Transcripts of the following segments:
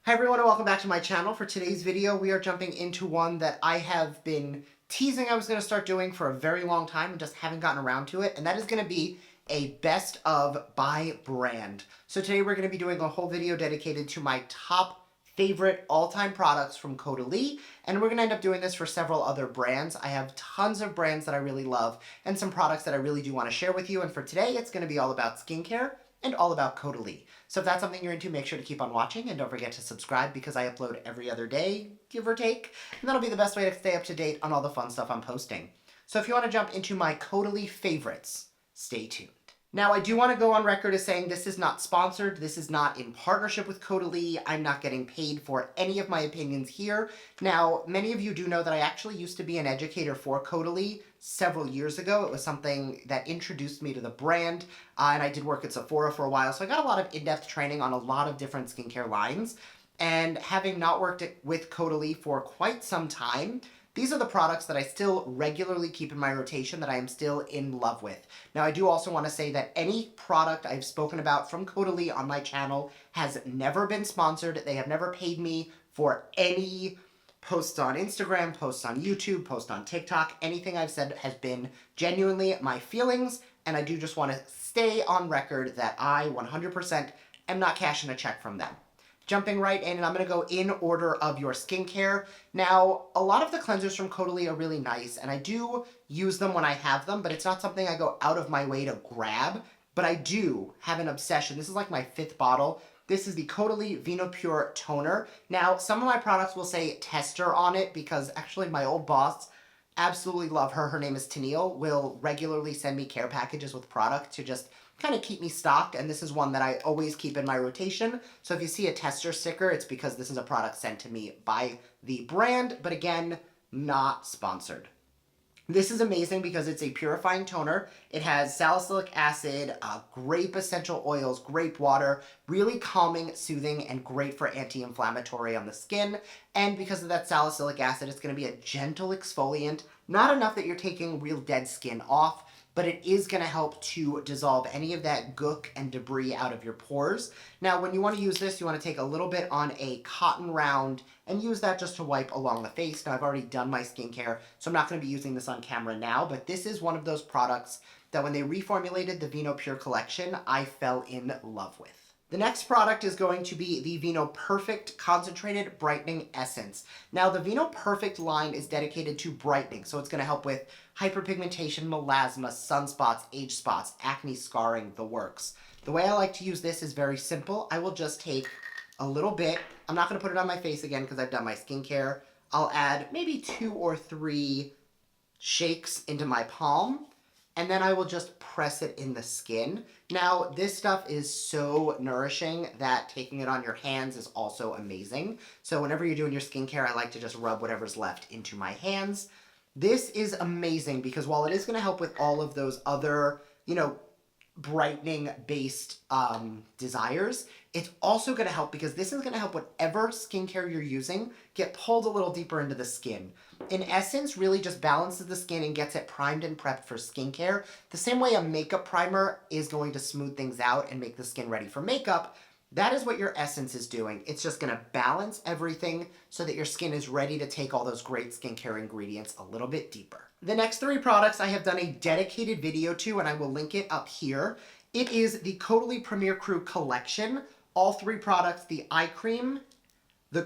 Hi everyone and welcome back to my channel. For today's video, we are jumping into one that I have been teasing I was going to start doing for a very long time and just haven't gotten around to it, and that is going to be a best of by brand. So today we're going to be doing a whole video dedicated to my top favorite all-time products from CAUDALIE, and we're going to end up doing this for several other brands. I have tons of brands that I really love and some products that I really do want to share with you, and for today it's going to be all about skincare and all about CAUDALIE. So if that's something you're into, make sure to keep on watching and don't forget to subscribe because I upload every other day, give or take, and that'll be the best way to stay up to date on all the fun stuff I'm posting. So if you want to jump into my CAUDALIE favorites, stay tuned. Now, I do want to go on record as saying this is not sponsored, this is not in partnership with CAUDALIE, I'm not getting paid for any of my opinions here. Now, many of you do know that I actually used to be an educator for CAUDALIE several years ago. It was something that introduced me to the brand, and I did work at Sephora for a while, so I got a lot of in-depth training on a lot of different skincare lines. And having not worked with CAUDALIE for quite some time, these are the products that I still regularly keep in my rotation that I am still in love with. Now, I do also want to say that any product I've spoken about from CAUDALIE on my channel has never been sponsored. They have never paid me for any posts on Instagram, posts on YouTube, posts on TikTok. Anything I've said has been genuinely my feelings, and I do just want to stay on record that I 100% am not cashing a check from them. Jumping right in, and I'm going to go in order of your skincare. Now, a lot of the cleansers from CAUDALIE are really nice, and I do use them when I have them, but it's not something I go out of my way to grab. But I do have an obsession. This is like my 5th bottle. This is the CAUDALIE Vino Pure Toner. Now, some of my products will say tester on it because actually my old boss, absolutely love her. Her name is Tennille, will regularly send me care packages with product to just kind of keep me stocked, and this is one that I always keep in my rotation. So if you see a tester sticker, it's because this is a product sent to me by the brand, but again, not sponsored. This is amazing because it's a purifying toner. It has salicylic acid, grape essential oils, grape water, really calming, soothing, and great for anti-inflammatory on the skin. And because of that salicylic acid, it's going to be a gentle exfoliant. Not enough that you're taking real dead skin off, but it is going to help to dissolve any of that gook and debris out of your pores. Now, when you want to use this, you want to take a little bit on a cotton round and use that just to wipe along the face. Now, I've already done my skincare, so I'm not going to be using this on camera now, but this is one of those products that when they reformulated the Vino Pure collection, I fell in love with. The next product is going to be the Vino Perfect Concentrated Brightening Essence. Now, the Vino Perfect line is dedicated to brightening, so it's going to help with hyperpigmentation, melasma, sunspots, age spots, acne, scarring, the works. The way I like to use this is very simple. I will just take a little bit. I'm not going to put it on my face again because I've done my skincare. I'll add maybe 2 or 3 shakes into my palm, and then I will just press it in the skin. Now, this stuff is so nourishing that taking it on your hands is also amazing. So whenever you're doing your skincare, I like to just rub whatever's left into my hands. This is amazing because while it is going to help with all of those other, brightening-based desires, it's also going to help because this is going to help whatever skincare you're using get pulled a little deeper into the skin. In essence, really just balances the skin and gets it primed and prepped for skincare. The same way a makeup primer is going to smooth things out and make the skin ready for makeup, that is what your essence is doing. It's just going to balance everything so that your skin is ready to take all those great skincare ingredients a little bit deeper. The next 3 products I have done a dedicated video to, and I will link it up here. It is the CAUDALIE Premier Crew Collection. All 3 products, the eye cream, the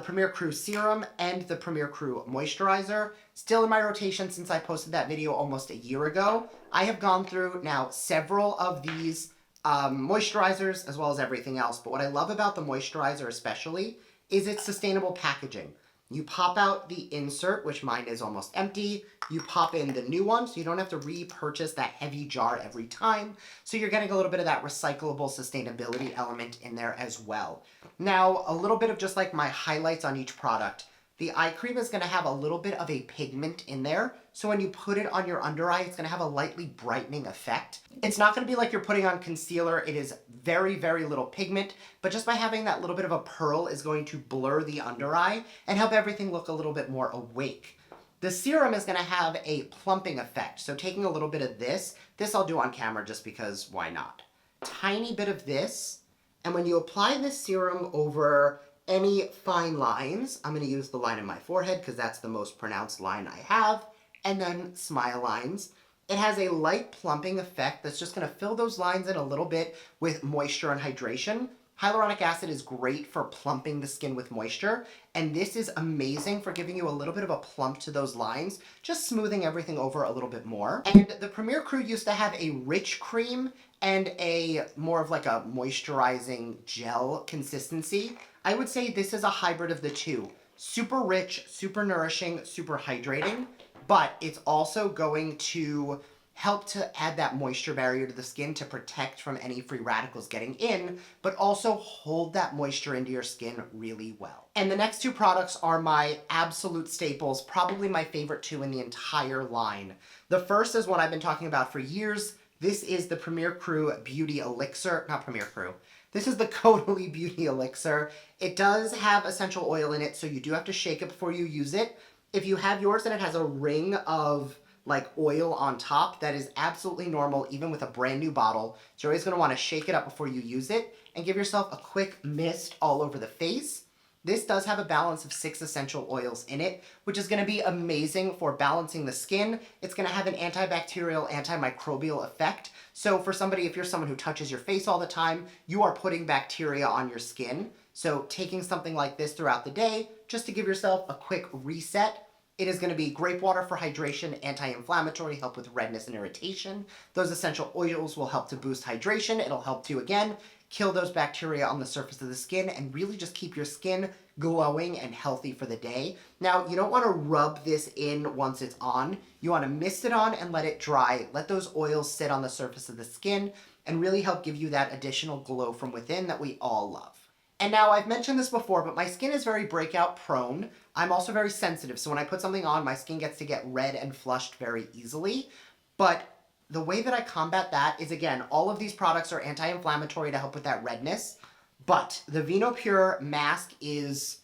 Premier Crew Serum, and the Premier Crew Moisturizer. Still in my rotation since I posted that video almost a year ago. I have gone through now several of these moisturizers as well as everything else, but what I love about the moisturizer especially is its sustainable packaging. You pop out the insert, which mine is almost empty. You pop in the new one, so you don't have to repurchase that heavy jar every time. So you're getting a little bit of that recyclable sustainability element in there as well. Now, a little bit of just like my highlights on each product. The eye cream is going to have a little bit of a pigment in there, so when you put it on your under eye, it's going to have a lightly brightening effect. It's not going to be like you're putting on concealer. It is very, very little pigment, but just by having that little bit of a pearl is going to blur the under eye and help everything look a little bit more awake. The serum is going to have a plumping effect, so taking a little bit of this I'll do on camera just because why not. Tiny bit of this, And when you apply this serum over any fine lines, I'm going to use the line in my forehead because that's the most pronounced line I have, and then smile lines. It has a light plumping effect that's just going to fill those lines in a little bit with moisture and hydration. Hyaluronic acid is great for plumping the skin with moisture, and this is amazing for giving you a little bit of a plump to those lines, just smoothing everything over a little bit more. And the Premier Crew used to have a rich cream and a more of like a moisturizing gel consistency. I would say this is a hybrid of the two. Super rich, super nourishing, super hydrating, but it's also going to help to add that moisture barrier to the skin to protect from any free radicals getting in, but also hold that moisture into your skin really well. And the next two products are my absolute staples, probably my favorite two in the entire line. The first is what I've been talking about for years. This is the Premier Crew Beauty Elixir, not Premier Crew. This is the CAUDALIE Beauty Elixir. It does have essential oil in it, so you do have to shake it before you use it. If you have yours and it has a ring of like oil on top, that is absolutely normal, even with a brand new bottle. So you're always gonna wanna shake it up before you use it and give yourself a quick mist all over the face. This does have a balance of 6 essential oils in it, which is gonna be amazing for balancing the skin. It's gonna have an antibacterial, antimicrobial effect. So for somebody, if you're someone who touches your face all the time, you are putting bacteria on your skin. So taking something like this throughout the day, just to give yourself a quick reset. It is going to be grape water for hydration, anti-inflammatory, help with redness and irritation. Those essential oils will help to boost hydration. It'll help to, again, kill those bacteria on the surface of the skin and really just keep your skin glowing and healthy for the day. Now, you don't want to rub this in once it's on. You want to mist it on and let it dry. Let those oils sit on the surface of the skin and really help give you that additional glow from within that we all love. And now, I've mentioned this before, but my skin is very breakout prone. I'm also very sensitive, so when I put something on, my skin gets to get red and flushed very easily. But the way that I combat that is, again, all of these products are anti-inflammatory to help with that redness. But the VenoPure mask is,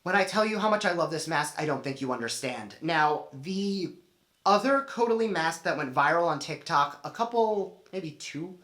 when I tell you how much I love this mask, I don't think you understand. Now, the other CAUDALIE mask that went viral on TikTok a couple, maybe 2-3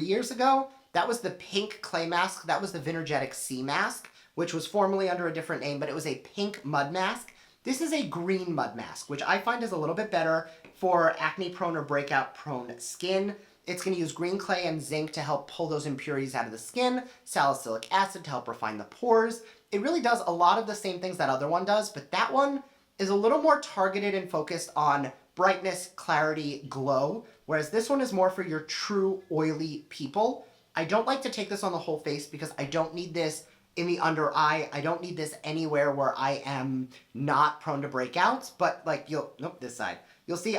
years ago, that was the pink clay mask. That was the Vinergetic C mask, which was formerly under a different name, but it was a pink mud mask. This is a green mud mask, which I find is a little bit better for acne-prone or breakout-prone skin. It's going to use green clay and zinc to help pull those impurities out of the skin, salicylic acid to help refine the pores. It really does a lot of the same things that other one does, but that one is a little more targeted and focused on brightness, clarity, glow, whereas this one is more for your true oily people. I don't like to take this on the whole face because I don't need this in the under eye. I don't need this anywhere where I am not prone to breakouts, but like this side. You'll see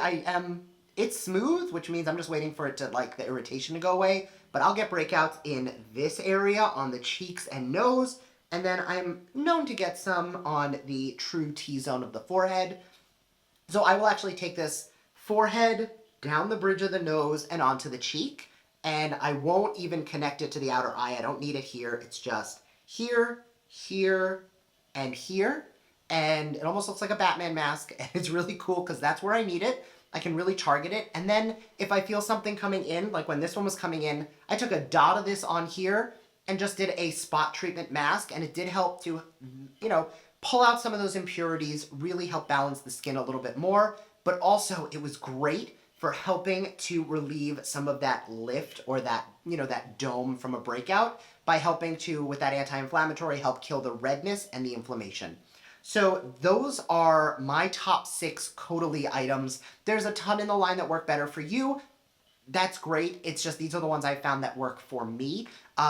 it's smooth, which means I'm just waiting for it to, like, the irritation to go away, but I'll get breakouts in this area on the cheeks and nose, and then I'm known to get some on the true T-zone of the forehead. So I will actually take this forehead, down the bridge of the nose, and onto the cheek. And I won't even connect it to the outer eye. I don't need it here. It's just here, here, and here. And it almost looks like a Batman mask. And it's really cool because that's where I need it. I can really target it. And then if I feel something coming in, like when this one was coming in, I took a dot of this on here and just did a spot treatment mask. And it did help to, pull out some of those impurities, really help balance the skin a little bit more. But also it was great for helping to relieve some of that lift or that, that dome from a breakout by helping to, with that anti-inflammatory, help kill the redness and the inflammation. So those are my top 6 CAUDALIE items. There's a ton in the line that work better for you. That's great. It's just these are the ones I found that work for me.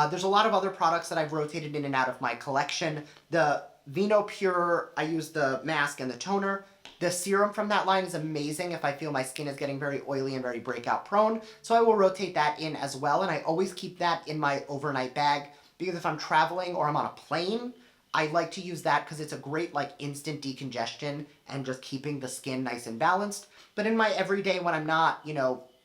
There's a lot of other products that I've rotated in and out of my collection. The VenoPure, I use the mask and the toner. The serum from that line is amazing if I feel my skin is getting very oily and very breakout prone. So I will rotate that in as well. And I always keep that in my overnight bag because if I'm traveling or I'm on a plane, I like to use that because it's a great instant decongestion and just keeping the skin nice and balanced. But in my everyday when I'm not,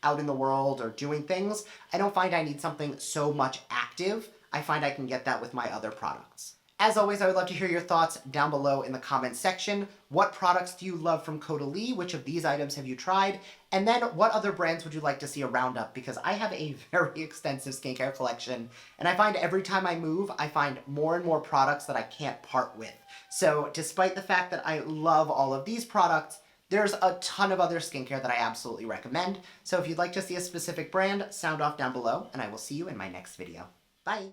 out in the world or doing things, I don't find I need something so much active. I find I can get that with my other products. As always, I would love to hear your thoughts down below in the comments section. What products do you love from CAUDALIE? Which of these items have you tried? And then what other brands would you like to see a roundup? Because I have a very extensive skincare collection, and I find every time I move, I find more and more products that I can't part with. So despite the fact that I love all of these products, there's a ton of other skincare that I absolutely recommend. So if you'd like to see a specific brand, sound off down below, and I will see you in my next video. Bye!